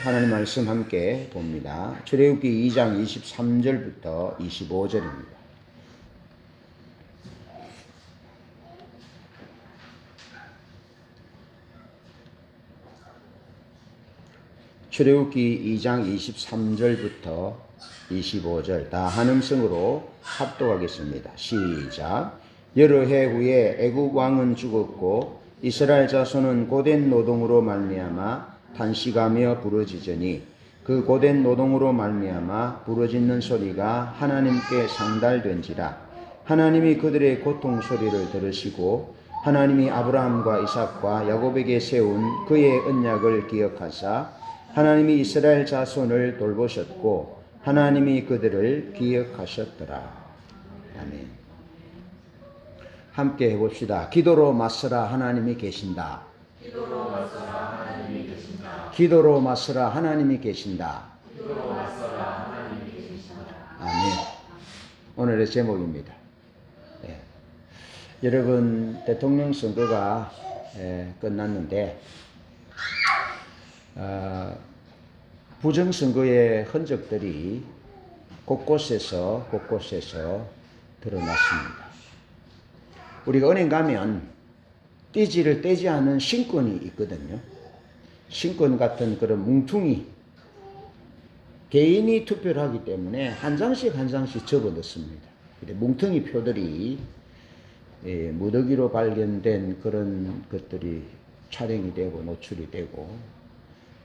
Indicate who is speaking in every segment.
Speaker 1: 하나님 말씀 함께 봅니다. 출애굽기 2장 23절부터 25절입니다. 출애굽기 2장 23절부터 25절 다 한음성으로 합독하겠습니다. 시작. 여러 해 후에 애굽 왕은 죽었고 이스라엘 자손은 고된 노동으로 말미암아 탄식하며 부르짖으니 그 고된 노동으로 말미암아 부르짖는 소리가 하나님께 상달된지라. 하나님이 그들의 고통 소리를 들으시고 하나님이 아브라함과 이삭과 야곱에게 세운 그의 언약을 기억하사 하나님이 이스라엘 자손을 돌보셨고 하나님이 그들을 기억하셨더라. 아멘. 함께 해봅시다. 기도로 맞서라 하나님이 계신다.
Speaker 2: 기도로 맞서라 하나님이 계신다.
Speaker 1: 기도로 맞서라 하나님이 계신다.
Speaker 2: 기도로 맞서라 하나님이 계신다.
Speaker 1: 아멘. 오늘의 제목입니다. 여러분, 대통령 선거가 끝났는데 부정선거의 흔적들이 곳곳에서 드러났습니다. 우리가 은행 가면 떼지를 떼지 않은 신권이 있거든요. 신권 같은 그런 뭉퉁이 개인이 투표를 하기 때문에 한 장씩 접어넣습니다. 뭉퉁이 표들이 무더기로 발견된 그런 것들이 촬영이 되고 노출이 되고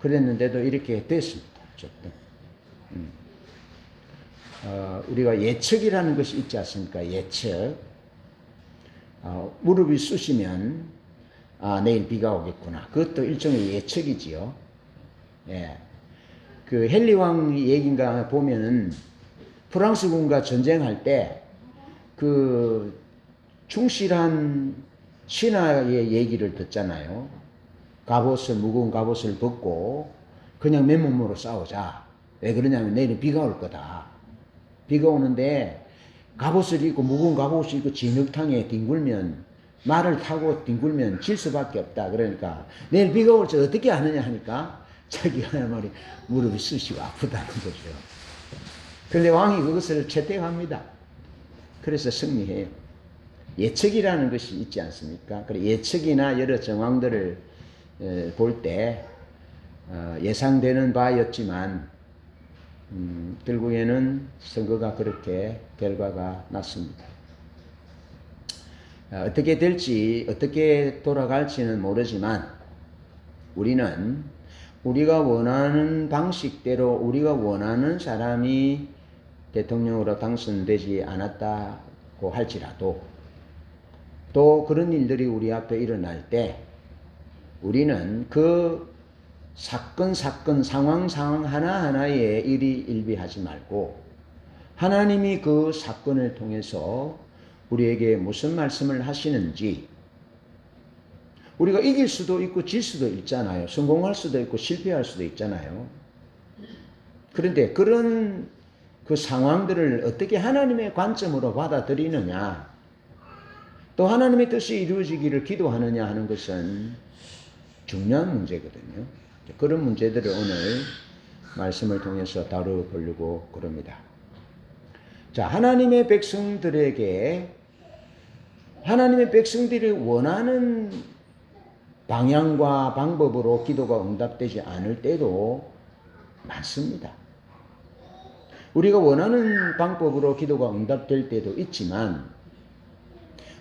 Speaker 1: 그랬는데도 이렇게 됐습니다. 어쨌든 우리가 예측이라는 것이 있지 않습니까? 예측. 무릎이 쑤시면 내일 비가 오겠구나. 그것도 일종의 예측이지요. 예. 그 헨리 왕 얘기인가 보면은 프랑스군과 전쟁할 때 그 충실한 신하의 얘기를 듣잖아요. 무거운 갑옷을 벗고 그냥 맨몸으로 싸우자. 왜 그러냐면 내일은 비가 올 거다. 비가 오는데 갑옷을 입고 무거운 갑옷을 입고 진흙탕에 뒹굴면 말을 타고 뒹굴면 질 수밖에 없다. 그러니까 내일 비가 올 때 어떻게 하느냐 하니까 자기가 말이 무릎이 쑤시고 아프다는 거죠. 그런데 왕이 그것을 채택합니다. 그래서 승리해요. 예측이라는 것이 있지 않습니까? 그래 예측이나 여러 정황들을 볼 때 예상되는 바였지만 결국에는 선거가 그렇게 결과가 났습니다. 어떻게 될지 어떻게 돌아갈지는 모르지만 우리는 우리가 원하는 방식대로 우리가 원하는 사람이 대통령으로 당선되지 않았다고 할지라도 또 그런 일들이 우리 앞에 일어날 때 우리는 그 사건 상황 하나하나에 일비하지 말고 하나님이 그 사건을 통해서 우리에게 무슨 말씀을 하시는지 우리가 이길 수도 있고 질 수도 있잖아요. 성공할 수도 있고 실패할 수도 있잖아요. 그런데 그런 그 상황들을 어떻게 하나님의 관점으로 받아들이느냐 또 하나님의 뜻이 이루어지기를 기도하느냐 하는 것은 중요한 문제거든요. 그런 문제들을 오늘 말씀을 통해서 다뤄보려고 그럽니다. 자, 하나님의 백성들이 원하는 방향과 방법으로 기도가 응답되지 않을 때도 많습니다. 우리가 원하는 방법으로 기도가 응답될 때도 있지만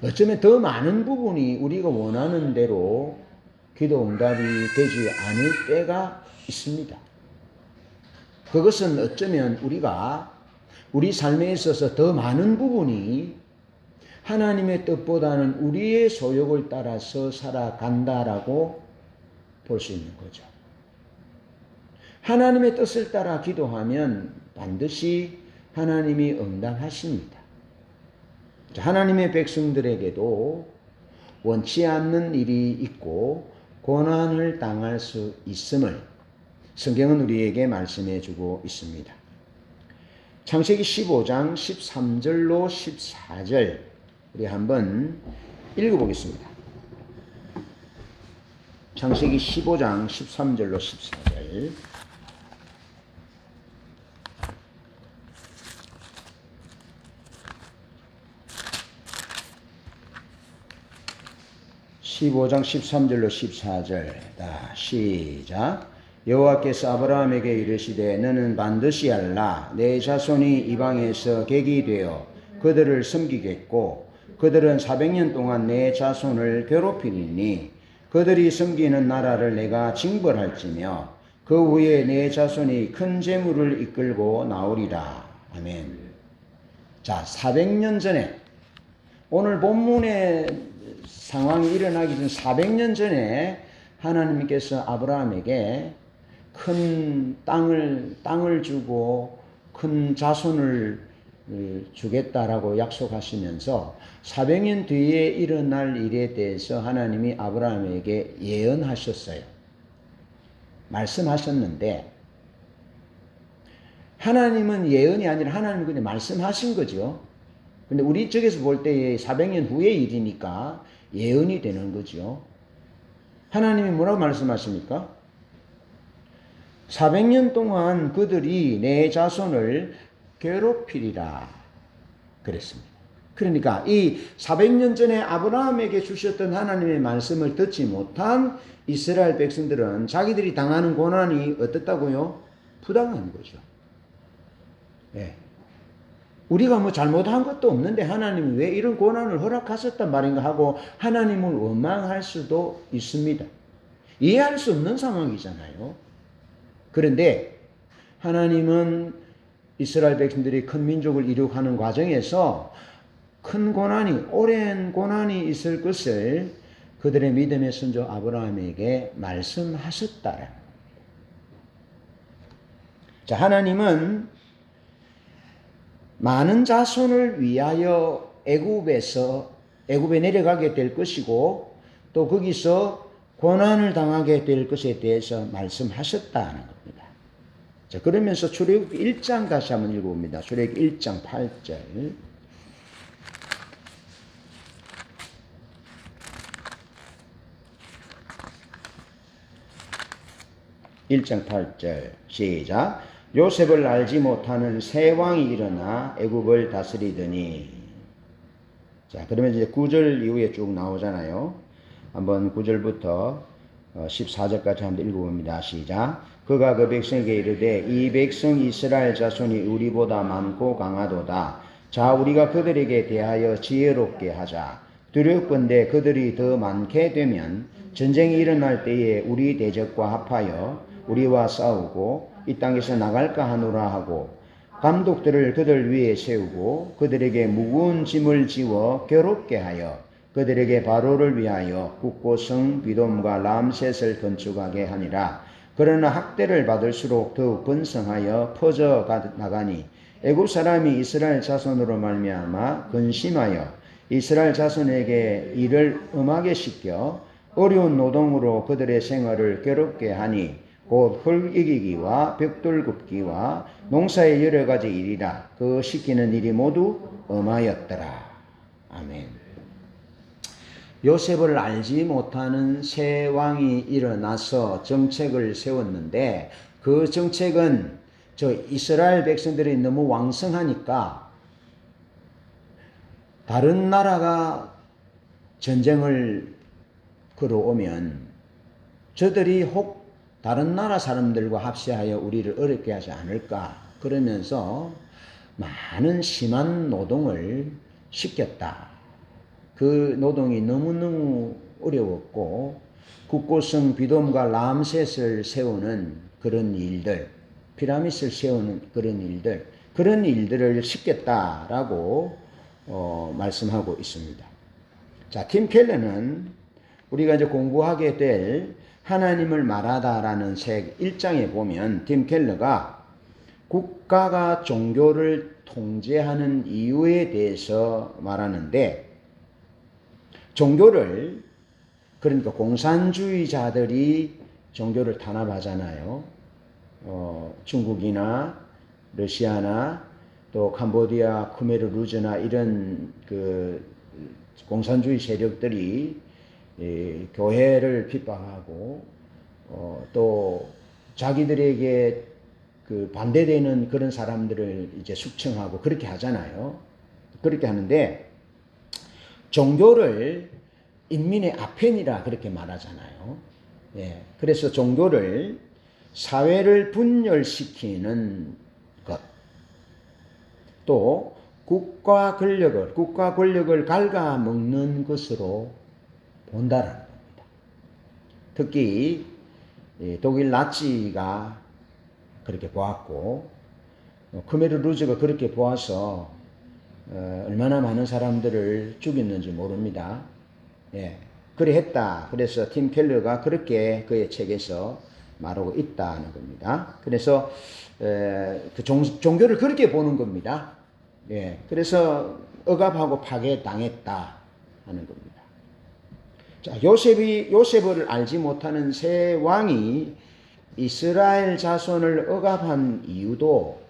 Speaker 1: 어쩌면 더 많은 부분이 우리가 원하는 대로 기도 응답이 되지 않을 때가 있습니다. 그것은 어쩌면 우리가 우리 삶에 있어서 더 많은 부분이 하나님의 뜻보다는 우리의 소욕을 따라서 살아간다라고 볼 수 있는 거죠. 하나님의 뜻을 따라 기도하면 반드시 하나님이 응답하십니다. 하나님의 백성들에게도 원치 않는 일이 있고 고난을 당할 수 있음을 성경은 우리에게 말씀해 주고 있습니다. 창세기 15장 13절로 14절 우리 한번 읽어보겠습니다. 창세기 15장 13절로 14절 15장 13절로 14절. 다 시작. 여호와께서 아브라함에게 이르시되 너는 반드시 알라. 내 자손이 이방에서 객이 되어 그들을 섬기겠고 그들은 400년 동안 내 자손을 괴롭히리니 그들이 섬기는 나라를 내가 징벌할지며 그 후에 내 자손이 큰 재물을 이끌고 나오리라. 아멘. 자, 400년 전에 오늘 본문의 상황이 일어나기 전 400년 전에 하나님께서 아브라함에게 큰 땅을 주고 큰 자손을 주겠다라고 약속하시면서 400년 뒤에 일어날 일에 대해서 하나님이 아브라함에게 예언하셨어요. 말씀하셨는데 하나님은 예언이 아니라 하나님은 그냥 말씀하신 거죠. 근데 우리 쪽에서 볼 때 400년 후의 일이니까 예언이 되는 거죠. 하나님이 뭐라고 말씀하십니까? 400년 동안 그들이 내 자손을 괴롭히리라 그랬습니다. 그러니까 이 400년 전에 아브라함에게 주셨던 하나님의 말씀을 듣지 못한 이스라엘 백성들은 자기들이 당하는 고난이 어떻다고요? 부당한 거죠. 네. 우리가 뭐 잘못한 것도 없는데 하나님이 왜 이런 고난을 허락하셨단 말인가 하고 하나님을 원망할 수도 있습니다. 이해할 수 없는 상황이잖아요. 그런데 하나님은 이스라엘 백성들이 큰 민족을 이룩하는 과정에서 큰 고난이, 오랜 고난이 있을 것을 그들의 믿음의 선조 아브라함에게 말씀하셨다라는 겁니다. 자, 하나님은 많은 자손을 위하여 애굽에 내려가게 될 것이고 또 거기서 고난을 당하게 될 것에 대해서 말씀하셨다는 겁니다. 자, 그러면서 출애굽기 1장 다시 한번 읽어봅니다. 출애굽기 1장 8절. 1장 8절 시작. 요셉을 알지 못하는 새 왕이 일어나 애굽을 다스리더니. 자, 그러면 이제 9절 이후에 쭉 나오잖아요. 한번 9절부터 14절까지 한번 읽어봅니다. 시작. 그가 그 백성에게 이르되 이 백성 이스라엘 자손이 우리보다 많고 강하도다. 자, 우리가 그들에게 대하여 지혜롭게 하자. 두렵건대 그들이 더 많게 되면 전쟁이 일어날 때에 우리 대적과 합하여 우리와 싸우고 이 땅에서 나갈까 하노라 하고 감독들을 그들 위에 세우고 그들에게 무거운 짐을 지워 괴롭게 하여 그들에게 바로를 위하여 국고성 비돔과 람셋을 건축하게 하니라. 그러나 학대를 받을수록 더욱 번성하여 퍼져 나가니 애굽 사람이 이스라엘 자손으로 말미암아 근심하여 이스라엘 자손에게 일을 엄하게 시켜 어려운 노동으로 그들의 생활을 괴롭게 하니 곧 흙이기와 벽돌 굽기와 농사의 여러 가지 일이라. 그 시키는 일이 모두 엄하였더라. 아멘. 요셉을 알지 못하는 새 왕이 일어나서 정책을 세웠는데 그 정책은 저 이스라엘 백성들이 너무 왕성하니까 다른 나라가 전쟁을 걸어오면 저들이 혹 다른 나라 사람들과 합세하여 우리를 어렵게 하지 않을까 그러면서 많은 심한 노동을 시켰다. 그 노동이 너무너무 어려웠고 국고성 비돔과 람셋을 세우는 그런 일들, 피라미드를 세우는 그런 일들을 시켰다라고 말씀하고 있습니다. 자, 팀 켈러는 우리가 이제 공부하게 될 하나님을 말하다라는 책 1장에 보면 팀 켈러가 국가가 종교를 통제하는 이유에 대해서 말하는데 종교를 그러니까 공산주의자들이 종교를 탄압하잖아요. 중국이나 러시아나 또 캄보디아, 크메르 루즈나 이런 그 공산주의 세력들이 교회를 핍박하고 또 자기들에게 그 반대되는 그런 사람들을 이제 숙청하고 그렇게 하잖아요. 그렇게 하는데 종교를 인민의 아펜이라 그렇게 말하잖아요. 예, 그래서 종교를 사회를 분열시키는 것, 또 국가 권력을 갉아먹는 것으로 본다라는 겁니다. 특히 독일 나치가 그렇게 보았고 크메르 루즈가 그렇게 보아서 얼마나 많은 사람들을 죽였는지 모릅니다. 예, 그래 했다. 그래서 팀 켈러가 그렇게 그의 책에서 말하고 있다는 겁니다. 그래서 그 종교를 그렇게 보는 겁니다. 예, 그래서 억압하고 파괴당했다 하는 겁니다. 자, 요셉을 알지 못하는 세 왕이 이스라엘 자손을 억압한 이유도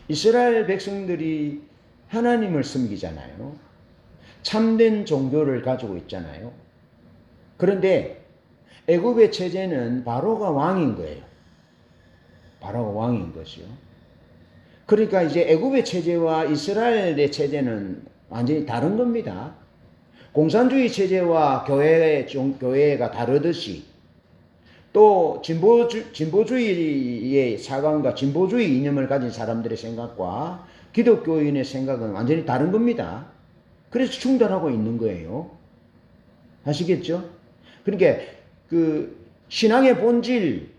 Speaker 1: 이스라엘 백성들이 하나님을 섬기잖아요. 참된 종교를 가지고 있잖아요. 그런데 애굽의 체제는 바로가 왕인 거예요. 바로가 왕인 것이요. 그러니까 이제 애굽의 체제와 이스라엘의 체제는 완전히 다른 겁니다. 공산주의 체제와 교회가 다르듯이 또 진보주의의 사관과 진보주의 이념을 가진 사람들의 생각과 기독교인의 생각은 완전히 다른 겁니다. 그래서 충돌하고 있는 거예요. 아시겠죠? 그러니까 그 신앙의 본질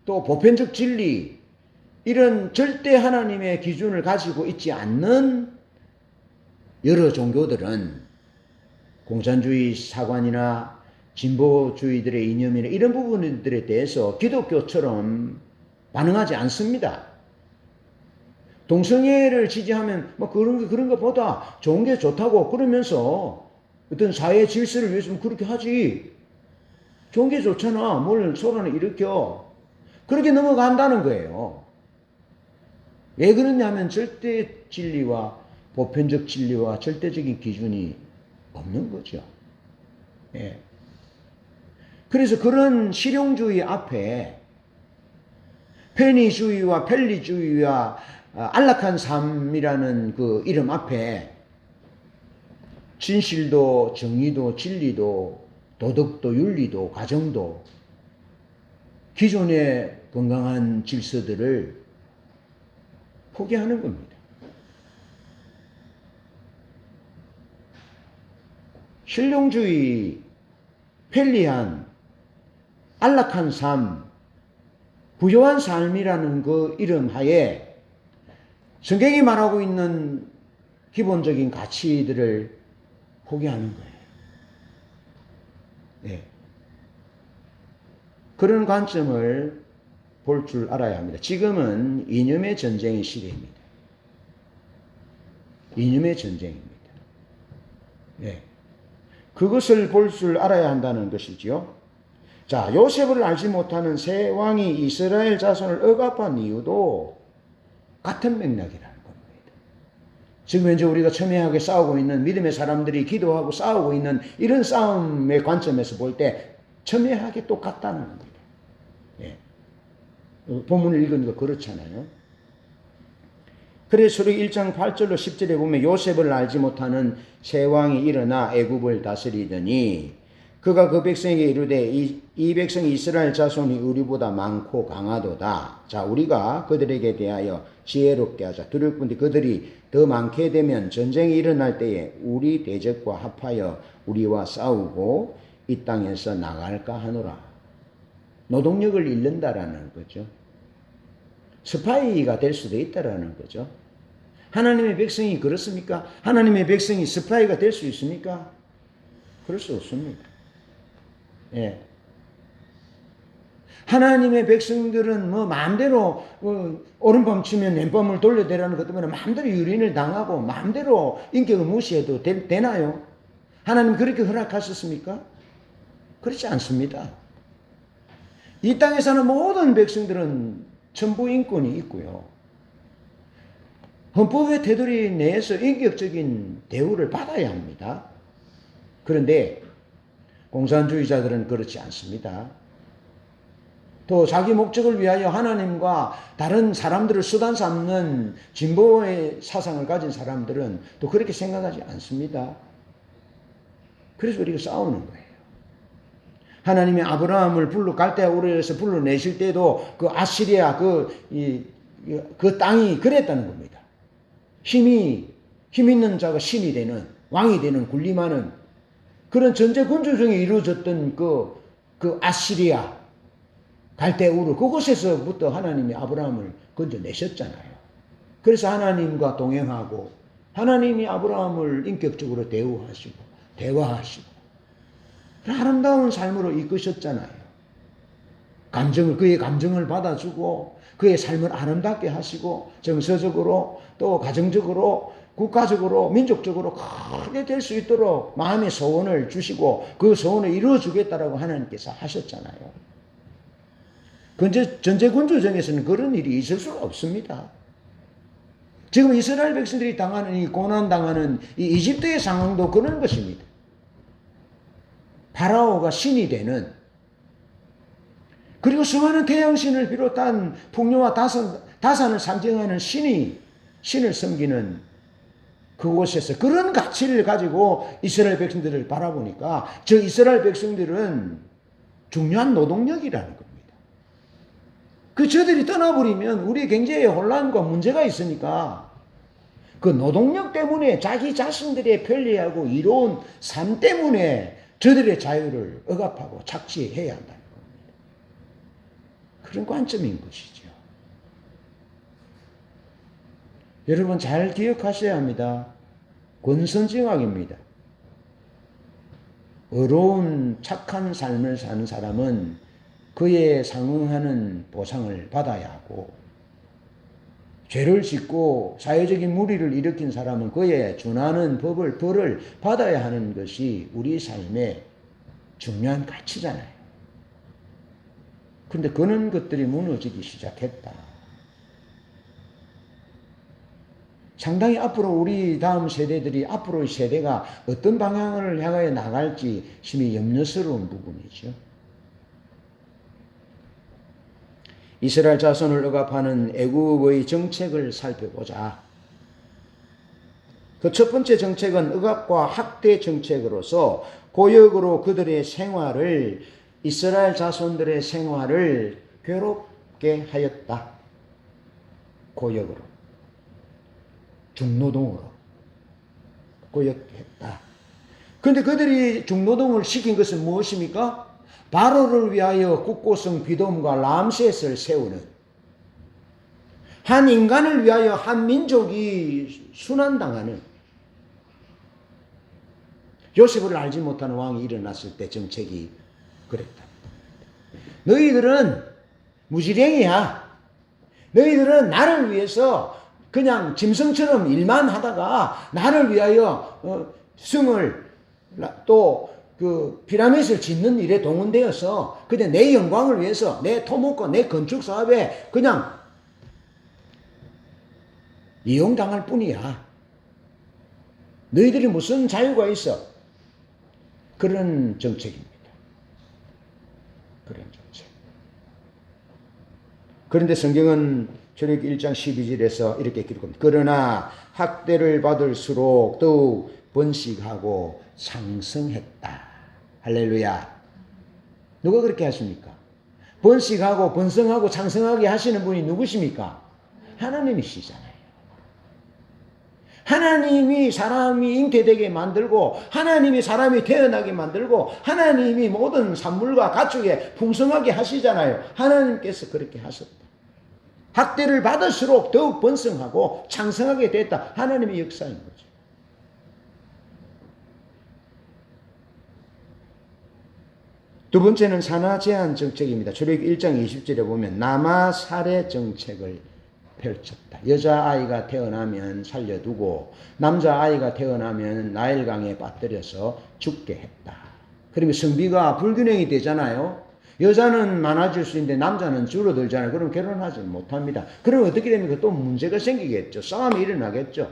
Speaker 1: 또 보편적 진리 이런 절대 하나님의 기준을 가지고 있지 않는 여러 종교들은 공산주의 사관이나 진보주의들의 이념이나 이런 부분들에 대해서 기독교처럼 반응하지 않습니다. 동성애를 지지하면 뭐 그런 것보다 좋은 게 좋다고 그러면서 어떤 사회 질서를 위해서는 그렇게 하지. 좋은 게 좋잖아. 뭘 소란을 일으켜. 그렇게 넘어간다는 거예요. 왜 그러냐면 절대 진리와 보편적 진리와 절대적인 기준이 없는 거죠. 예. 그래서 그런 실용주의 앞에 편의주의와 편리주의와 안락한 삶이라는 그 이름 앞에 진실도 정의도 진리도 도덕도 윤리도 가정도 기존의 건강한 질서들을 포기하는 겁니다. 실용주의, 편리한, 안락한 삶, 부요한 삶이라는 그 이름 하에 성경이 말하고 있는 기본적인 가치들을 포기하는 거예요. 네. 그런 관점을 볼 줄 알아야 합니다. 지금은 이념의 전쟁의 시대입니다. 이념의 전쟁입니다. 네. 그것을 볼 줄 알아야 한다는 것이지요. 자, 요셉을 알지 못하는 세 왕이 이스라엘 자손을 억압한 이유도 같은 맥락이라는 겁니다. 지금 현재 우리가 첨예하게 싸우고 있는 믿음의 사람들이 기도하고 싸우고 있는 이런 싸움의 관점에서 볼 때 첨예하게 똑같다는 겁니다. 예. 본문을 읽으니까 그렇잖아요. 그래서 수록 1장 8절로 10절에 보면 요셉을 알지 못하는 세 왕이 일어나 애굽을 다스리더니 그가 그 백성에게 이르되 이 백성이 이스라엘 자손이 우리보다 많고 강하도다. 자, 우리가 그들에게 대하여 지혜롭게 하자. 두렵건대 그들이 더 많게 되면 전쟁이 일어날 때에 우리 대적과 합하여 우리와 싸우고 이 땅에서 나갈까 하노라. 노동력을 잃는다라는 거죠. 스파이가 될 수도 있다라는 거죠. 하나님의 백성이 그렇습니까? 하나님의 백성이 스파이가 될 수 있습니까? 그럴 수 없습니다. 예. 하나님의 백성들은 뭐 마음대로 오른밤 치면 왼밤을 돌려대라는 것 때문에 마음대로 유린을 당하고 마음대로 인격을 무시해도 되나요? 하나님 그렇게 허락하셨습니까? 그렇지 않습니다. 이 땅에 사는 모든 백성들은 천부 인권이 있고요. 헌법의 테두리 내에서 인격적인 대우를 받아야 합니다. 그런데 공산주의자들은 그렇지 않습니다. 또 자기 목적을 위하여 하나님과 다른 사람들을 수단 삼는 진보의 사상을 가진 사람들은 또 그렇게 생각하지 않습니다. 그래서 우리가 싸우는 거예요. 하나님이 아브라함을 갈대아 우르에서 불러내실 때도 그 아시리아 그 땅이 그랬다는 겁니다. 힘 있는 자가 신이 되는, 왕이 되는, 군림하는 그런 전제 군주중에 이루어졌던 그 아시리아 갈대아 우르 그곳에서부터 하나님이 아브라함을 건져내셨잖아요. 그래서 하나님과 동행하고 하나님이 아브라함을 인격적으로 대화하시고 아름다운 삶으로 이끄셨잖아요. 그의 감정을 받아주고 그의 삶을 아름답게 하시고 정서적으로 또 가정적으로 국가적으로 민족적으로 크게 될 수 있도록 마음의 소원을 주시고 그 소원을 이루어주겠다라고 하나님께서 하셨잖아요. 전제군주정에서는 그런 일이 있을 수가 없습니다. 지금 이스라엘 백성들이 당하는 이 고난당하는 이 이집트의 상황도 그런 것입니다. 파라오가 신이 되는, 그리고 수많은 태양신을 비롯한 풍요와 다산을 상징하는 신을 섬기는 그곳에서 그런 가치를 가지고 이스라엘 백성들을 바라보니까 저 이스라엘 백성들은 중요한 노동력이라는 겁니다. 저들이 떠나버리면 우리 경제에 혼란과 문제가 있으니까 그 노동력 때문에 자기 자신들의 편리하고 이로운 삶 때문에 저들의 자유를 억압하고 착취해야 한다는 겁니다. 그런 관점인 것이죠. 여러분 잘 기억하셔야 합니다. 권선징악입니다. 의로운 착한 삶을 사는 사람은 그에 상응하는 보상을 받아야 하고, 죄를 짓고 사회적인 무리를 일으킨 사람은 그에 준하는 벌을 받아야 하는 것이 우리 삶의 중요한 가치잖아요. 그런데 그런 것들이 무너지기 시작했다. 상당히 앞으로 우리 다음 세대들이 앞으로의 세대가 어떤 방향을 향하여 나갈지 심히 염려스러운 부분이죠. 이스라엘 자손을 억압하는 애굽의 정책을 살펴보자. 그 첫 번째 정책은 억압과 학대 정책으로서 고역으로 그들의 생활을, 이스라엘 자손들의 생활을 괴롭게 하였다. 고역으로, 중노동으로 고역했다. 그런데 그들이 중노동을 시킨 것은 무엇입니까? 바로를 위하여 국고성 비돔과 람셋을 세우는, 한 인간을 위하여 한 민족이 순환당하는, 요셉을 알지 못하는 왕이 일어났을 때 정책이 그랬다. 너희들은 무지랭이야. 너희들은 나를 위해서 그냥 짐승처럼 일만 하다가 나를 위하여 성을 또 그 피라밋을 짓는 일에 동원되어서 그냥 내 영광을 위해서 내 토목과 내 건축 사업에 그냥 이용당할 뿐이야. 너희들이 무슨 자유가 있어? 그런 정책입니다. 그런 정책. 그런데 성경은 출애굽기 1장 12절에서 이렇게 기록합니다. 그러나 학대를 받을수록 더욱 번식하고 창성했다. 할렐루야. 누가 그렇게 하십니까? 번식하고 번성하고 창성하게 하시는 분이 누구십니까? 하나님이시잖아요. 하나님이 사람이 잉태되게 만들고 하나님이 사람이 태어나게 만들고 하나님이 모든 산물과 가축에 풍성하게 하시잖아요. 하나님께서 그렇게 하셨다. 학대를 받을수록 더욱 번성하고 창성하게 됐다. 하나님의 역사인 거죠. 두 번째는 산하 제한 정책입니다. 출애굽기 1장 20절에 보면 남아 살해 정책을 펼쳤다. 여자아이가 태어나면 살려두고 남자아이가 태어나면 나일강에 빠뜨려서 죽게 했다. 그러면 성비가 불균형이 되잖아요. 여자는 많아질 수 있는데 남자는 줄어들잖아요. 그럼 결혼하지 못합니다. 그럼 어떻게 됩니까? 또 문제가 생기겠죠. 싸움이 일어나겠죠.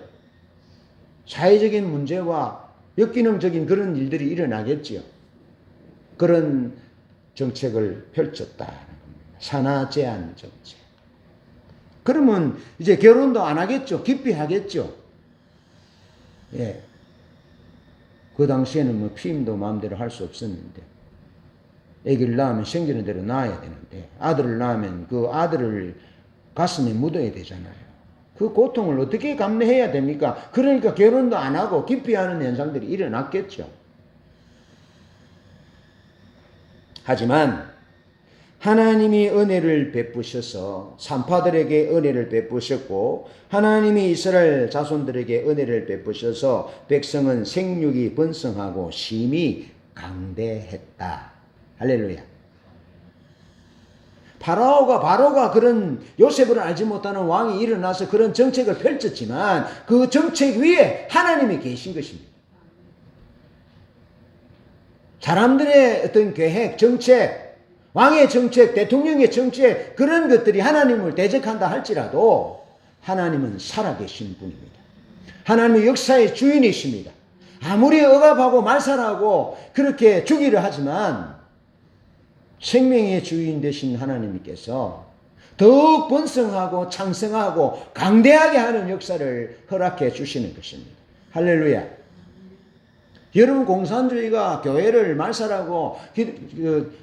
Speaker 1: 사회적인 문제와 역기능적인 그런 일들이 일어나겠죠. 그런 정책을 펼쳤다. 산하 제한 정책. 그러면 이제 결혼도 안 하겠죠. 기피하겠죠. 예. 그 당시에는 뭐 피임도 마음대로 할 수 없었는데, 아기를 낳으면 생기는 대로 낳아야 되는데, 아들을 낳으면 그 아들을 가슴에 묻어야 되잖아요. 그 고통을 어떻게 감내해야 됩니까? 그러니까 결혼도 안 하고 기피하는 현상들이 일어났겠죠. 하지만 하나님이 은혜를 베푸셔서 산파들에게 은혜를 베푸셨고, 하나님이 이스라엘 자손들에게 은혜를 베푸셔서 백성은 생육이 번성하고 심히 강대했다. 할렐루야. 바로가 그런 요셉을 알지 못하는 왕이 일어나서 그런 정책을 펼쳤지만 그 정책 위에 하나님이 계신 것입니다. 사람들의 어떤 계획, 정책, 왕의 정책, 대통령의 정책, 그런 것들이 하나님을 대적한다 할지라도 하나님은 살아계신 분입니다. 하나님의 역사의 주인이십니다. 아무리 억압하고 말살하고 그렇게 주기를 하지만 생명의 주인 되신 하나님께서 더욱 번성하고 창성하고 강대하게 하는 역사를 허락해 주시는 것입니다. 할렐루야. 여러분, 공산주의가 교회를 말살하고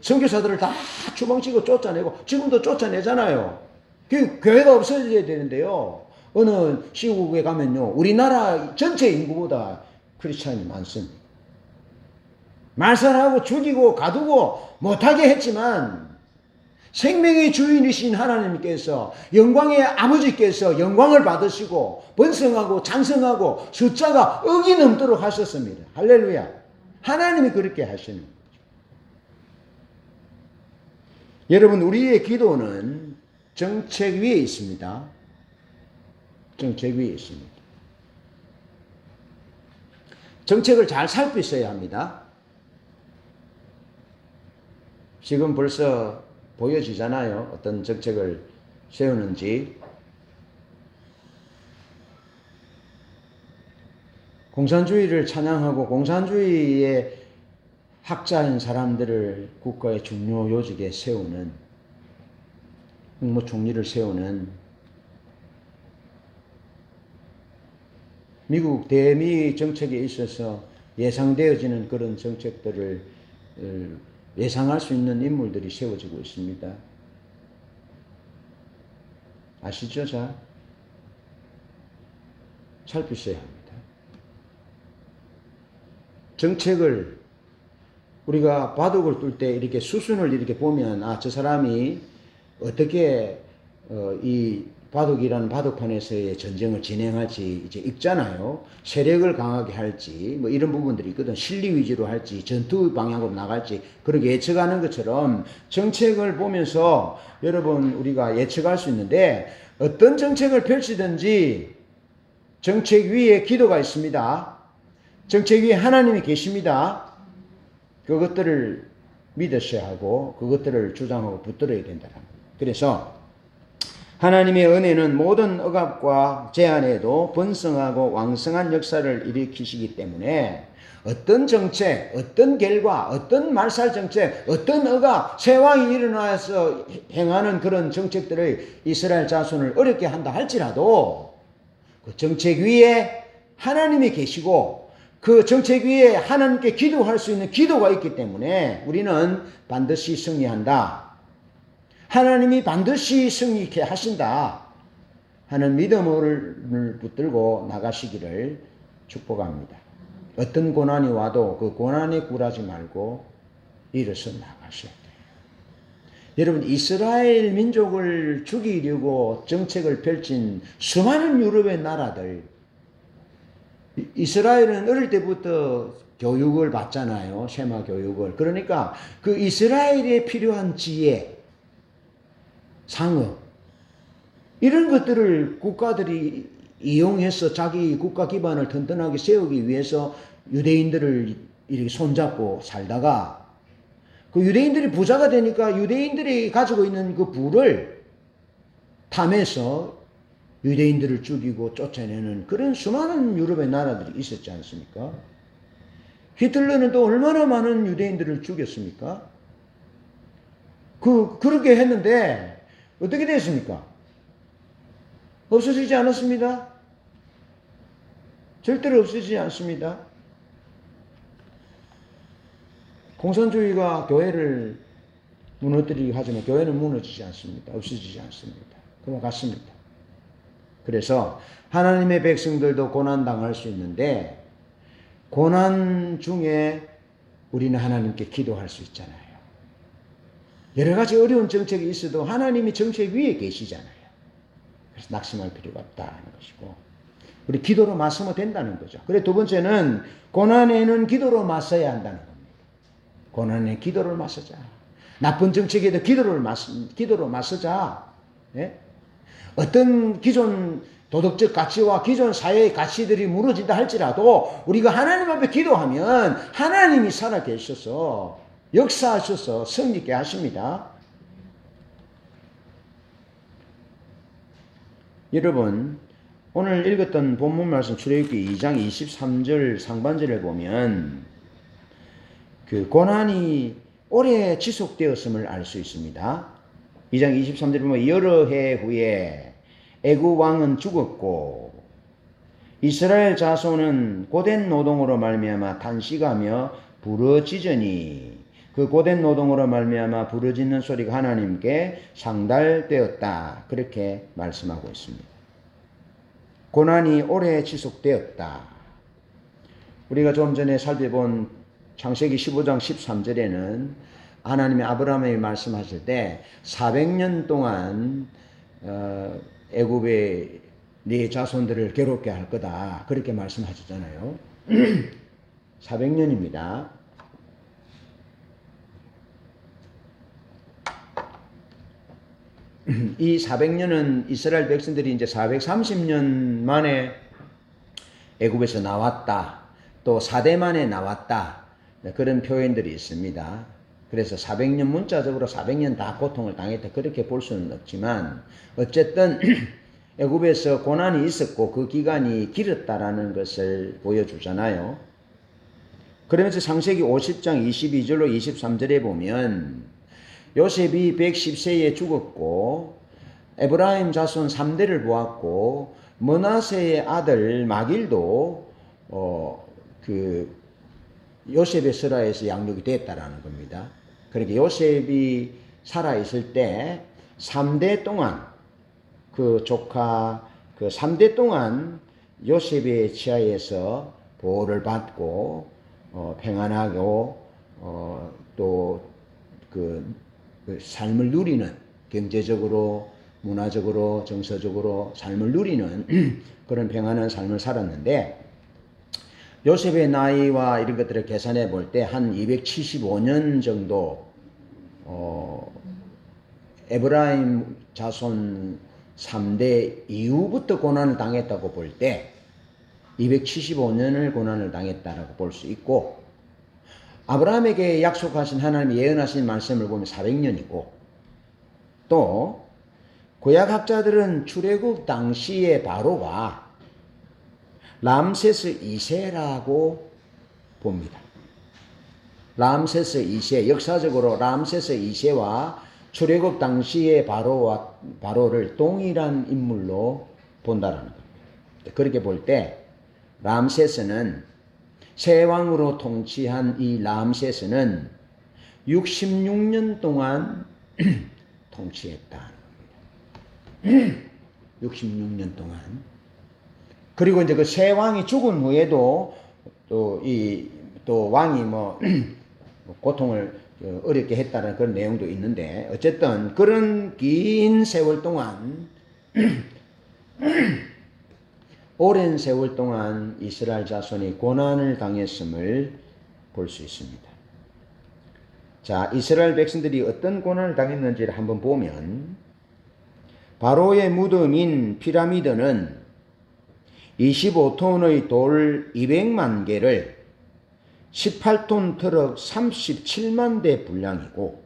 Speaker 1: 선교사들을 다 추방치고 쫓아내고 지금도 쫓아내잖아요. 교회가 없어져야 되는데요. 어느 시국에 가면요, 우리나라 전체 인구보다 크리스찬이 많습니다. 말살하고 죽이고 가두고 못하게 했지만 생명의 주인이신 하나님께서, 영광의 아버지께서 영광을 받으시고 번성하고 장성하고 숫자가 억이 넘도록 하셨습니다. 할렐루야. 하나님이 그렇게 하시는 거죠. 여러분, 우리의 기도는 정책 위에 있습니다. 정책 위에 있습니다. 정책을 잘 살피셔야 합니다. 지금 벌써 보여지잖아요. 어떤 정책을 세우는지. 공산주의를 찬양하고 공산주의의 학자인 사람들을 국가의 중요 요직에 세우는, 국무총리를 세우는 미국 대미 정책에 있어서 예상되어지는 그런 정책들을 예상할 수 있는 인물들이 세워지고 있습니다. 아시죠? 자, 살피셔야 합니다. 정책을 우리가 바둑을 둘 때 이렇게 수순을 이렇게 보면, 아, 저 사람이 어떻게 이 바둑이라는 바둑판에서의 전쟁을 진행할지 이제 읽잖아요. 세력을 강하게 할지 뭐 이런 부분들이 있거든. 실리 위주로 할지 전투 방향으로 나갈지 그렇게 예측하는 것처럼 정책을 보면서 여러분 우리가 예측할 수 있는데, 어떤 정책을 펼치든지 정책 위에 기도가 있습니다. 정책 위에 하나님이 계십니다. 그것들을 믿으셔야 하고 그것들을 주장하고 붙들어야 된다. 그래서 하나님의 은혜는 모든 억압과 제한에도 번성하고 왕성한 역사를 일으키시기 때문에 어떤 정책, 어떤 결과, 어떤 말살 정책, 어떤 억압, 새 왕이 일어나서 행하는 그런 정책들을 이스라엘 자손을 어렵게 한다 할지라도 그 정책 위에 하나님이 계시고 그 정책 위에 하나님께 기도할 수 있는 기도가 있기 때문에 우리는 반드시 승리한다. 하나님이 반드시 승리케 하신다 하는 믿음을 붙들고 나가시기를 축복합니다. 어떤 고난이 와도 그 고난에 굴하지 말고 일어서 나가셔야 돼요. 여러분, 이스라엘 민족을 죽이려고 정책을 펼친 수많은 유럽의 나라들, 이스라엘은 어릴 때부터 교육을 받잖아요. 쉐마 교육을. 그러니까 그 이스라엘에 필요한 지혜, 상업, 이런 것들을 국가들이 이용해서 자기 국가 기반을 튼튼하게 세우기 위해서 유대인들을 이렇게 손잡고 살다가 그 유대인들이 부자가 되니까 유대인들이 가지고 있는 그 부를 탐해서 유대인들을 죽이고 쫓아내는 그런 수많은 유럽의 나라들이 있었지 않습니까? 히틀러는 또 얼마나 많은 유대인들을 죽였습니까? 그렇게 했는데 어떻게 됐습니까? 없어지지 않았습니다. 절대로 없어지지 않습니다. 공산주의가 교회를 무너뜨리게 하지만 교회는 무너지지 않습니다. 없어지지 않습니다. 그와 같습니다. 그래서 하나님의 백성들도 고난당할 수 있는데 고난 중에 우리는 하나님께 기도할 수 있잖아요. 여러 가지 어려운 정책이 있어도 하나님이 정책 위에 계시잖아요. 그래서 낙심할 필요가 없다는 것이고 우리 기도로 맞서면 된다는 거죠. 그래 두 번째는 고난에는 기도로 맞서야 한다는 겁니다. 고난에 기도를 맞서자. 나쁜 정책에도 기도로 맞서자. 예? 어떤 기존 도덕적 가치와 기존 사회의 가치들이 무너진다 할지라도 우리가 하나님 앞에 기도하면 하나님이 살아계셔서 역사하셔서 승리있게 하십니다. 여러분 오늘 읽었던 본문 말씀 출애굽기 2장 23절 상반절을 보면 그 고난이 오래 지속되었음을 알 수 있습니다. 2장 23절에 보면 여러 해 후에 애굽 왕은 죽었고 이스라엘 자손은 고된 노동으로 말미암아 탄식하며 부르짖으니 그 고된 노동으로 말미암아 부르짖는 소리가 하나님께 상달되었다. 그렇게 말씀하고 있습니다. 고난이 오래 지속되었다. 우리가 좀 전에 살펴본 창세기 15장 13절에는 하나님이 아브라함에게 말씀하실 때 400년 동안 애굽의 네 자손들을 괴롭게 할 거다. 그렇게 말씀하셨잖아요. 400년입니다. 이 400년은 이스라엘 백성들이 이제 430년 만에 애굽에서 나왔다. 또 4대 만에 나왔다. 그런 표현들이 있습니다. 그래서 400년 문자적으로 400년 다 고통을 당했다. 그렇게 볼 수는 없지만 어쨌든 애굽에서 고난이 있었고 그 기간이 길었다라는 것을 보여주잖아요. 그러면서 창세기 50장 22절로 23절에 보면 요셉이 110세에 죽었고 에브라임 자손 3대를 보았고 므낫세의 아들 마길도 요셉의 설화에서 양육이 됐다라는 겁니다. 그러니까 요셉이 살아있을 때 3대 동안 그 조카 3대 동안 요셉의 치하에서 보호를 받고 평안하고 또 그 삶을 누리는 경제적으로 문화적으로 정서적으로 삶을 누리는 그런 평안한 삶을 살았는데 요셉의 나이와 이런 것들을 계산해 볼 때 한 275년 정도 에브라임 자손 3대 이후부터 고난을 당했다고 볼 때 275년을 고난을 당했다라고 볼 수 있고 아브라함에게 약속하신 하나님이 예언하신 말씀을 보면 400년이고 또 구약학자들은 출애굽 당시의 바로가 람세스 2세라고 봅니다. 람세스 2세, 역사적으로 람세스 2세와 출애굽 당시의 바로를 동일한 인물로 본다라는 겁니다. 그렇게 볼 때 람세스는 세 왕으로 통치한 이 람세스는 66년 동안 통치했다는 겁니다. 66년 동안. 그리고 이제 그 세 왕이 죽은 후에도 또 왕이 고통을 어렵게 했다는 그런 내용도 있는데 어쨌든 그런 긴 세월 동안 오랜 세월 동안 이스라엘 자손이 고난을 당했음을 볼 수 있습니다. 자, 이스라엘 백성들이 어떤 고난을 당했는지를 한번 보면 바로의 무덤인 피라미드는 25톤의 돌 200만 개를 18톤 트럭 37만 대 분량이고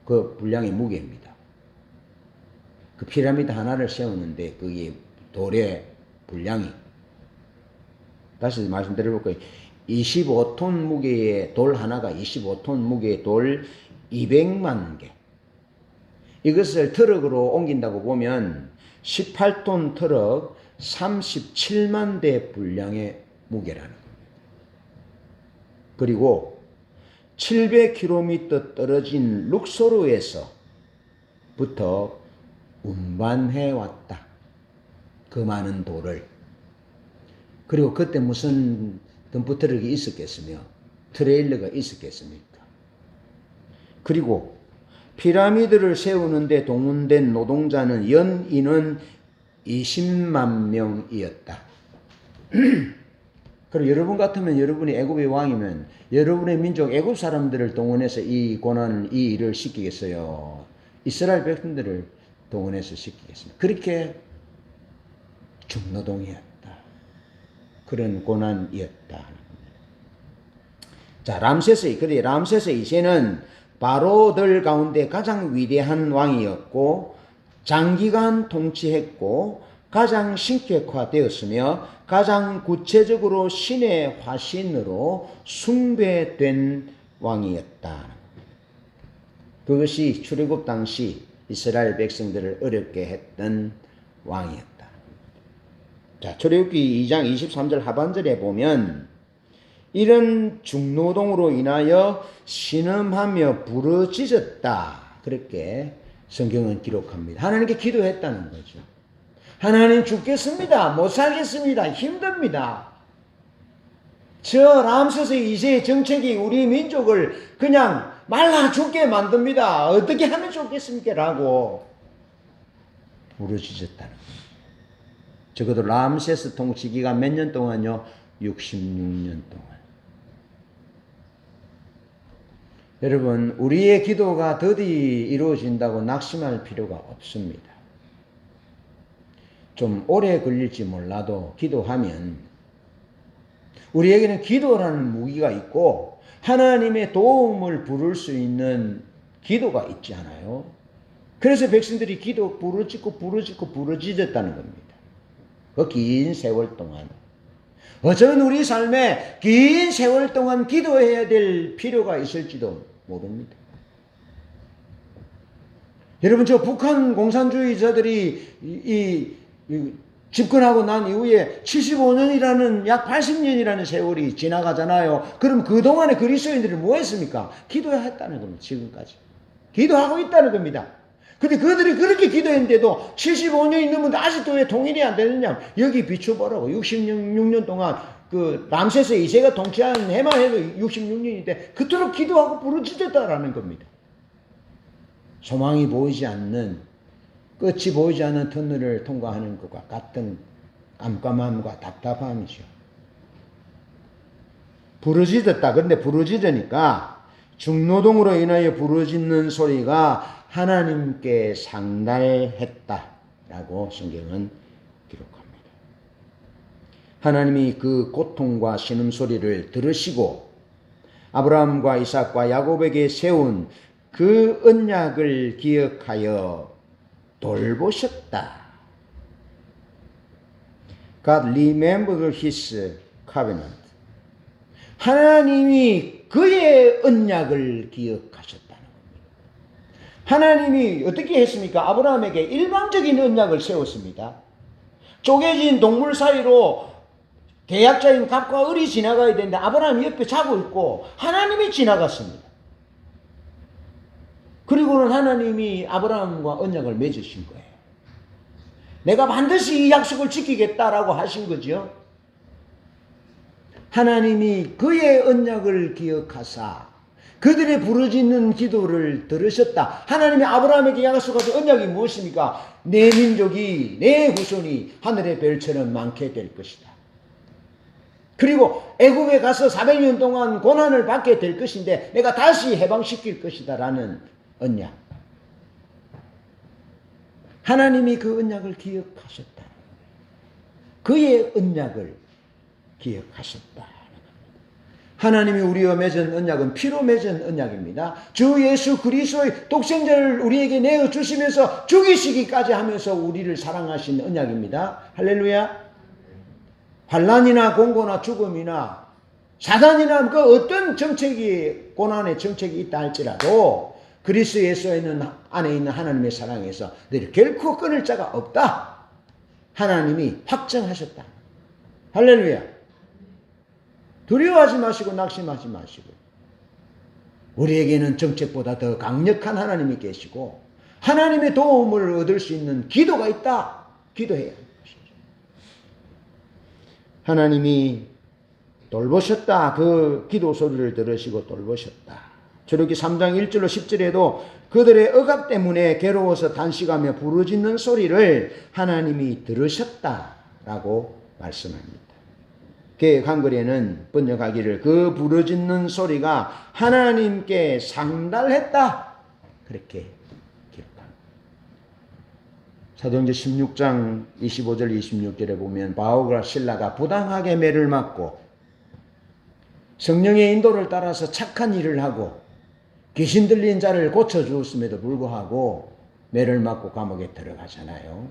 Speaker 1: 그 분량의 무게입니다. 그 피라미드 하나를 세우는데 그게 돌의 분량이 다시 말씀드려볼 거예요. 25톤 무게의 돌 하나가 25톤 무게의 돌 200만 개. 이것을 트럭으로 옮긴다고 보면 18톤 트럭 37만 대 분량의 무게라는 겁니다. 그리고 700km 떨어진 룩소르에서부터 운반해 왔다. 그 많은 돌을. 그리고 그때 무슨 덤프트럭이 있었겠으며 트레일러가 있었겠습니까? 그리고 피라미드를 세우는데 동원된 노동자는 연인은 20만 명이었다. 그리고 여러분 같으면, 여러분이 애굽의 왕이면 여러분의 민족 애굽 사람들을 동원해서 이 고난을, 이 일을 시키겠어요? 이스라엘 백성들을 동원해서 시키겠습니다. 그렇게 중노동이었다. 그런 고난이었다. 자, 람세스 2세는 바로들 가운데 가장 위대한 왕이었고 장기간 통치했고 가장 신격화되었으며 가장 구체적으로 신의 화신으로 숭배된 왕이었다. 그것이 출애굽 당시 이스라엘 백성들을 어렵게 했던 왕이었다. 자, 출애굽기 2장 23절 하반절에 보면 이런 중노동으로 인하여 신음하며 부르짖었다. 그렇게 성경은 기록합니다. 하나님께 기도했다는 거죠. 하나님 죽겠습니다. 못 살겠습니다. 힘듭니다. 저 람세스 2세의 정책이 우리 민족을 그냥 말라 죽게 만듭니다. 어떻게 하면 좋겠습니까? 라고 부르짖었다는 거예요. 적어도 람세스 통치기가 몇 년 동안요? 66년 동안. 여러분, 우리의 기도가 더디 이루어진다고 낙심할 필요가 없습니다. 좀 오래 걸릴지 몰라도 기도하면 우리에게는 기도라는 무기가 있고 하나님의 도움을 부를 수 있는 기도가 있지 않아요? 그래서 백성들이 기도 부르짖었다는 겁니다. 그 긴 세월 동안. 어쩌면 우리 삶에 긴 세월 동안 기도해야 될 필요가 있을지도 모릅니다. 여러분, 저 북한 공산주의자들이 집권하고 난 이후에 75년이라는 약 80년이라는 세월이 지나가잖아요. 그럼 그동안에 그리스도인들이 뭐 했습니까? 기도했다는 겁니다. 지금까지. 기도하고 있다는 겁니다. 근데 그들이 그렇게 기도했는데도 75년이 넘었는데 아직도 왜 통일이 안 되느냐? 여기 비춰보라고. 66년 동안 그 람세스 2세가 통치한 해만 해도 66년인데 그토록 기도하고 부르짖었다라는 겁니다. 소망이 보이지 않는, 끝이 보이지 않는 터널을 통과하는 것과 같은 깜깜함과 답답함이죠. 부르짖었다. 그런데 부르짖으니까 중노동으로 인하여 부르짖는 소리가 하나님께 상달했다라고 성경은 기록합니다. 하나님이 그 고통과 신음소리를 들으시고 아브라함과 이삭과 야곱에게 세운 그 언약을 기억하여 돌보셨다. God remembered his covenant. 하나님이 그의 언약을 기억하셨다는 겁니다. 하나님이 어떻게 했습니까? 아브라함에게 일방적인 언약을 세웠습니다. 쪼개진 동물 사이로 계약자인 갑과 을이 지나가야 되는데 아브라함이 옆에 자고 있고 하나님이 지나갔습니다. 그리고는 하나님이 아브라함과 언약을 맺으신 거예요. 내가 반드시 이 약속을 지키겠다라고 하신 거죠. 하나님이 그의 언약을 기억하사 그들의 부르짖는 기도를 들으셨다. 하나님이 아브라함에게 약속하신 언약이 무엇입니까? 내 민족이, 내 후손이 하늘의 별처럼 많게 될 것이다. 그리고 애굽에 가서 400년 동안 고난을 받게 될 것인데 내가 다시 해방시킬 것이다 라는 언약. 하나님이 그 언약을 기억하셨다. 그의 언약을 기억하셨다. 하나님이 우리와 맺은 언약은 피로 맺은 언약입니다. 주 예수 그리스도의 독생자를 우리에게 내어주시면서 죽이시기까지 하면서 우리를 사랑하신 언약입니다. 할렐루야. 환난이나 공고나 죽음이나 사단이나 그 어떤 정책이, 고난의 정책이 있다 할지라도 그리스도 예수에는 안에 있는 하나님의 사랑에서 너희를 결코 끊을 자가 없다. 하나님이 확정하셨다. 할렐루야. 두려워하지 마시고 낙심하지 마시고 우리에게는 정책보다 더 강력한 하나님이 계시고 하나님의 도움을 얻을 수 있는 기도가 있다. 기도해야 하는 것이죠. 하나님이 돌보셨다. 그 기도 소리를 들으시고 돌보셨다. 출애굽기 3장 1절로 10절에도 그들의 억압 때문에 괴로워서 단식하며 부르짖는 소리를 하나님이 들으셨다라고 말씀합니다. 개역 한글에는 번역하기를 그 부르짖는 소리가 하나님께 상달했다. 그렇게 기록합니다. 사도행전 16장 25절 26절에 보면 바울과 실라가 부당하게 매를 맞고 성령의 인도를 따라서 착한 일을 하고 귀신 들린 자를 고쳐주었음에도 불구하고 매를 맞고 감옥에 들어가잖아요.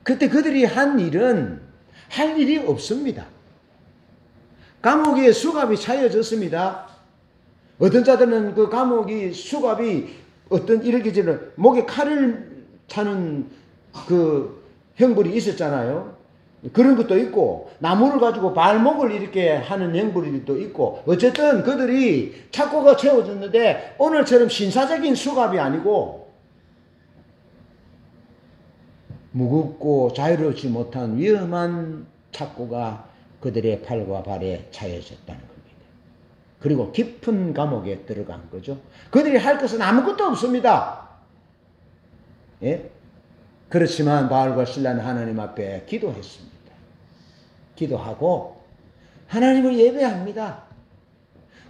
Speaker 1: 그때 그들이 한 일은 할 일이 없습니다. 감옥에 수갑이 차여졌습니다. 어떤 자들은 그 감옥이 수갑이 어떤 이렇게 저런 목에 칼을 차는 그 형벌이 있었잖아요. 그런 것도 있고 나무를 가지고 발목을 이렇게 하는 형벌도 있고 어쨌든 그들이 착고가 채워졌는데 오늘처럼 신사적인 수갑이 아니고 무겁고 자유롭지 못한 위험한 착고가 그들의 팔과 발에 차여졌다는 겁니다. 그리고 깊은 감옥에 들어간 거죠. 그들이 할 것은 아무것도 없습니다. 예? 그렇지만 바울과 실라는 하나님 앞에 기도했습니다. 기도하고 하나님을 예배합니다.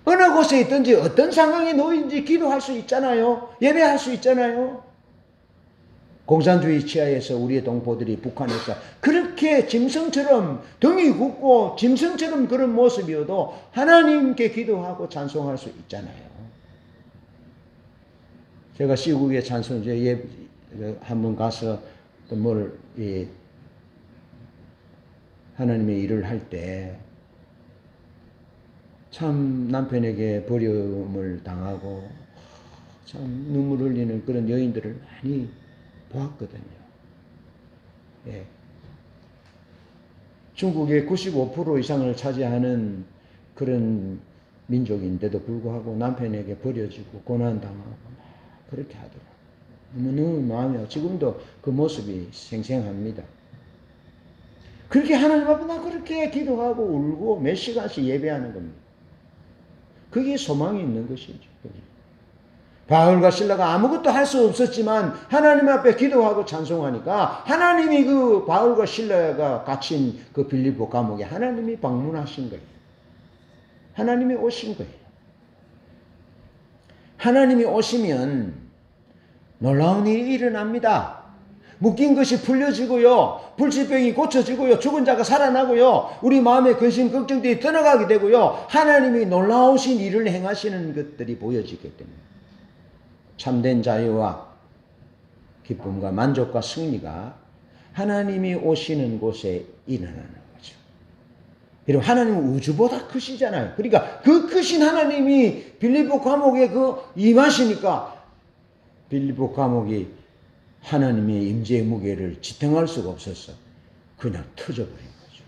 Speaker 1: 어느 곳에 있든지 어떤 상황에 놓인지 기도할 수 있잖아요. 예배할 수 있잖아요. 공산주의 치하에서 우리의 동포들이 북한에서 그렇게 짐승처럼 등이 굽고 짐승처럼 그런 모습이어도 하나님께 기도하고 찬송할 수 있잖아요. 제가 시국의 찬송제 한번 가서 하나님의 일을 할 때 참 남편에게 버림을 당하고 참 눈물 흘리는 그런 여인들을 많이 보았거든요. 예. 중국의 95% 이상을 차지하는 그런 민족인데도 불구하고 남편에게 버려지고 고난당하고 그렇게 하더라고요. 너무 마음이 지금도 그 모습이 생생합니다. 그렇게 하나님 앞에 나 그렇게 기도하고 울고 몇 시간씩 예배하는 겁니다. 그게 소망이 있는 것이죠. 바울과 실라가 아무것도 할 수 없었지만 하나님 앞에 기도하고 찬송하니까 하나님이 그 바울과 실라가 갇힌 그 빌립보 감옥에 하나님이 방문하신 거예요. 하나님이 오신 거예요. 하나님이 오시면 놀라운 일이 일어납니다. 묶인 것이 풀려지고요. 불치병이 고쳐지고요. 죽은 자가 살아나고요. 우리 마음의 근심 걱정들이 떠나가게 되고요. 하나님이 놀라우신 일을 행하시는 것들이 보여지기 때문에 참된 자유와 기쁨과 만족과 승리가 하나님이 오시는 곳에 일어나는 거죠. 그리고 하나님은 우주보다 크시잖아요. 그러니까 그 크신 하나님이 빌립보 감옥에 임하시니까 빌립보 감옥이 하나님의 임재의 무게를 지탱할 수가 없어서 그냥 터져버린 거죠.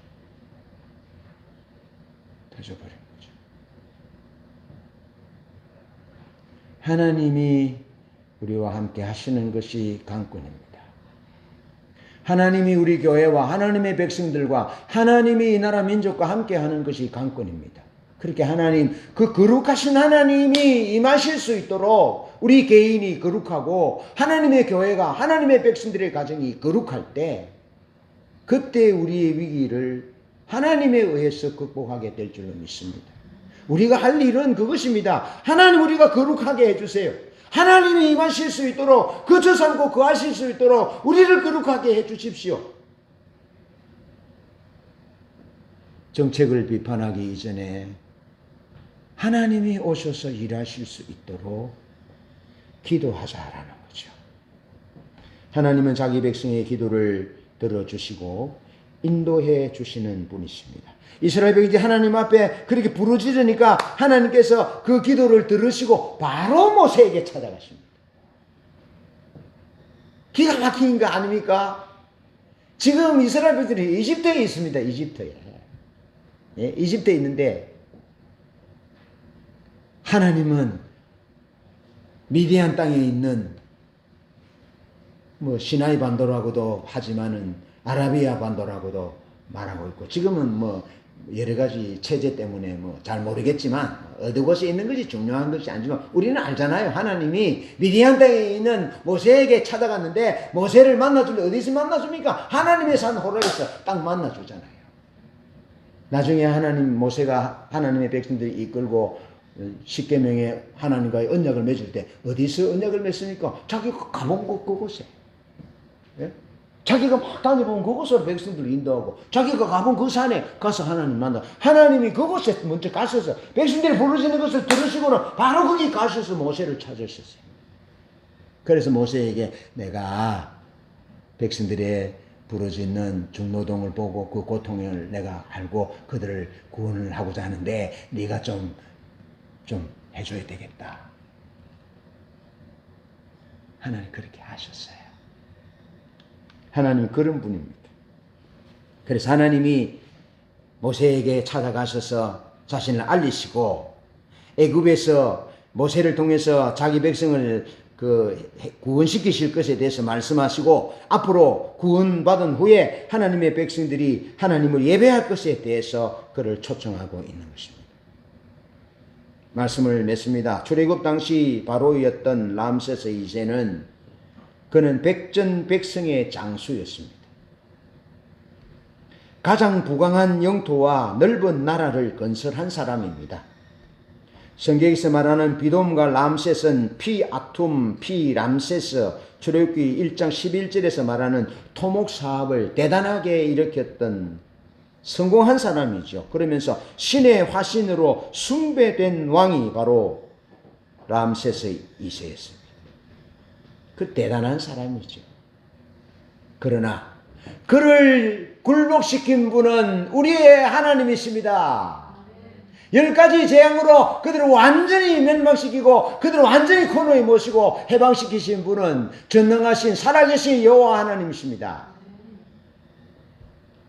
Speaker 1: 터져버린 거죠. 하나님이 우리와 함께 하시는 것이 강권입니다. 하나님이 우리 교회와 하나님의 백성들과 하나님이 이 나라 민족과 함께 하는 것이 강권입니다. 그렇게 하나님, 그 거룩하신 하나님이 임하실 수 있도록 우리 개인이 거룩하고 하나님의 교회가 하나님의 백성들의 가정이 거룩할 때 그때 우리의 위기를 하나님에 의해서 극복하게 될 줄로 믿습니다. 우리가 할 일은 그것입니다. 하나님 우리가 거룩하게 해주세요. 하나님이 임하실 수 있도록 거처 삼고 거하실 수 있도록 우리를 거룩하게 해주십시오. 정책을 비판하기 이전에 하나님이 오셔서 일하실 수 있도록 기도하자라는 거죠. 하나님은 자기 백성의 기도를 들어주시고 인도해 주시는 분이십니다. 이스라엘 백성이 하나님 앞에 그렇게 부르짖으니까 하나님께서 그 기도를 들으시고 바로 모세에게 찾아가십니다. 기가 막힌 거 아닙니까? 지금 이스라엘 백성들이 이집트에 있습니다. 이집트에. 예, 이집트에 있는데 하나님은 미디안 땅에 있는 뭐 시나이 반도라고도 하지만은 아라비아 반도라고도 말하고 있고, 지금은 뭐 여러 가지 체제 때문에 뭐 잘 모르겠지만 어느 곳에 있는 것이 중요한 것이 아니지만 우리는 알잖아요. 하나님이 미디안 땅에 있는 모세에게 찾아갔는데 모세를 만나주는데 어디서 만나줍니까? 하나님의 산 호라에서 딱 만나주잖아요. 나중에 모세가 하나님의 백성들이 이끌고 십계명에 하나님과의 언약을 맺을 때 어디서 언약을 맺습니까? 자기가 가본 그곳에. 예? 자기가 막 다녀본 그곳으로 백성들을 인도하고 자기가 가본 그 산에 가서 하나님 만나. 하나님이 그곳에 먼저 가셔서 백성들이 부르짖는 것을 들으시고는 바로 거기 가셔서 모세를 찾으셨어요. 그래서 모세에게 내가 백성들의 부르짖는 중노동을 보고 그 고통을 내가 알고 그들을 구원을 하고자 하는데 네가 좀 해줘야 되겠다. 하나님 그렇게 하셨어요. 하나님 그런 분입니다. 그래서 하나님이 모세에게 찾아가셔서 자신을 알리시고 애굽에서 모세를 통해서 자기 백성을 구원시키실 것에 대해서 말씀하시고 앞으로 구원받은 후에 하나님의 백성들이 하나님을 예배할 것에 대해서 그를 초청하고 있는 것입니다. 말씀을 맺습니다. 출애굽 당시 바로였던 람세스 2세는 그는 백전백승의 장수였습니다. 가장 부강한 영토와 넓은 나라를 건설한 사람입니다. 성경에서 말하는 비돔과 람셋은 피아툼, 피람세스, 출애굽기 1장 11절에서 말하는 토목 사업을 대단하게 일으켰던 성공한 사람이죠. 그러면서 신의 화신으로 숭배된 왕이 바로 람세스 2세였습니다. 그 대단한 사람이죠. 그러나 그를 굴복시킨 분은 우리의 하나님이십니다. 10가지 재앙으로 그들을 완전히 멸망시키고 그들을 완전히 코너에 모시고 해방시키신 분은 전능하신 살아계신 여호와 하나님이십니다.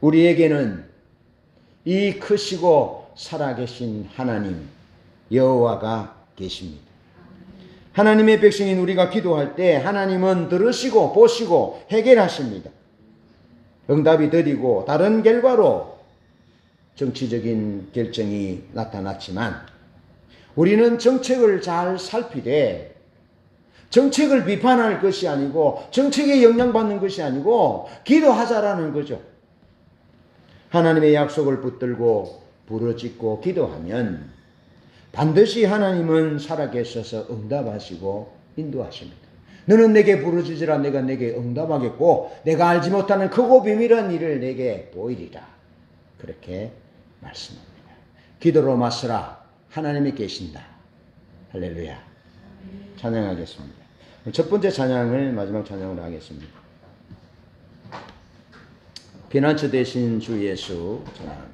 Speaker 1: 우리에게는 이 크시고 살아계신 하나님 여호와가 계십니다. 하나님의 백성인 우리가 기도할 때 하나님은 들으시고 보시고 해결하십니다. 응답이 더디고 다른 결과로 정치적인 결정이 나타났지만 우리는 정책을 잘 살피되 정책을 비판할 것이 아니고 정책에 영향받는 것이 아니고 기도하자라는 거죠. 하나님의 약속을 붙들고 부르짖고 기도하면 반드시 하나님은 살아계셔서 응답하시고 인도하십니다. 너는 내게 부르짖으라 내가 내게 응답하겠고 내가 알지 못하는 크고 비밀한 일을 내게 보이리라. 그렇게 말씀합니다. 기도로 맞서라. 하나님이 계신다. 할렐루야. 찬양하겠습니다. 첫 번째 찬양을 마지막 찬양으로 하겠습니다. 피난처 되신 주 예수 찬양합니다.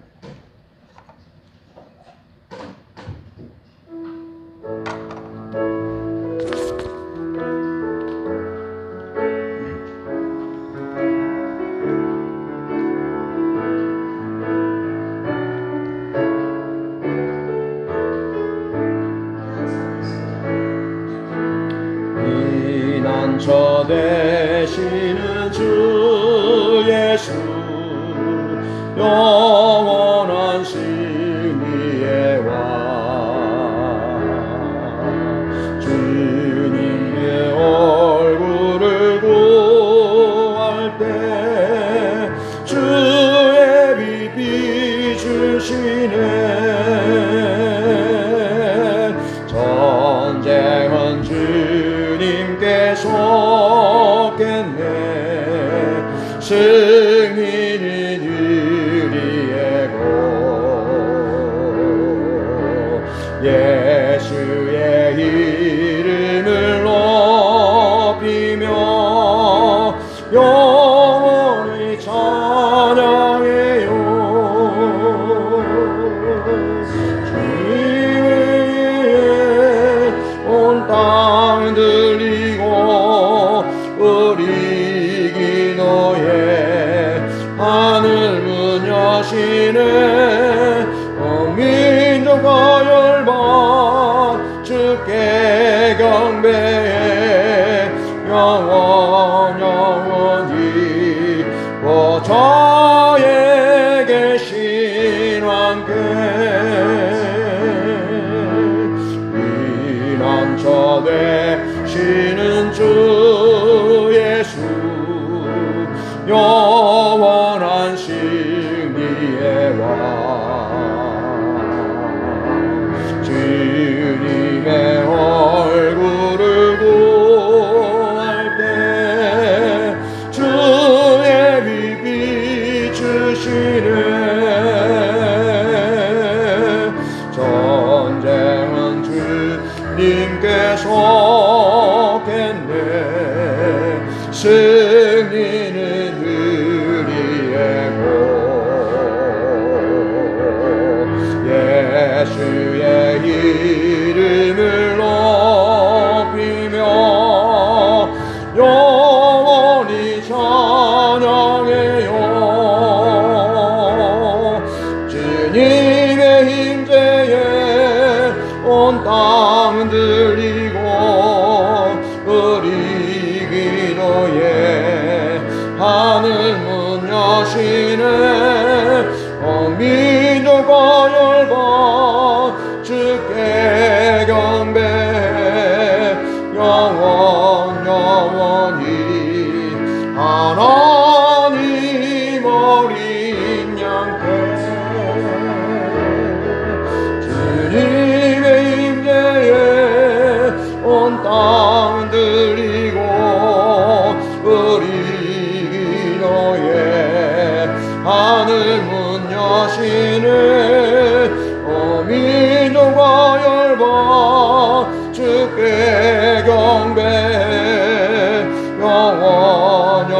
Speaker 2: 피난처 되시는 주 예수 영원한 승리의 왕 주님의 얼굴을 구할 때 주의 빛 비추시네 전쟁은 주님께 속겠네 승리는 우리의 것 예수의 이름을 높이며 영원히 찬양해요 주의 온 땅 들리고 우리 기도에 하늘 문 여시네 온 민족과 열방 저의 계신 왕께 피난처 되시는 주 예수 영원한 승리의 왕 주님의 얼굴을 구할 때 주의 빛 비추시네 전쟁은 주님께서 겠네 승리는 우리의 곳 예수의 이름을 높이며 영원히 찬양해요 주님의 임재에 온 땅 들리고 우리 기도에 하늘 문 여시네 민족과 열방 주께 경배해 영원히 하나님 어린 양께 주님의 임재에 온 땅 들리고 우리 기도에 하늘 문 여시네 민족과 열방 주께 경배해 영원히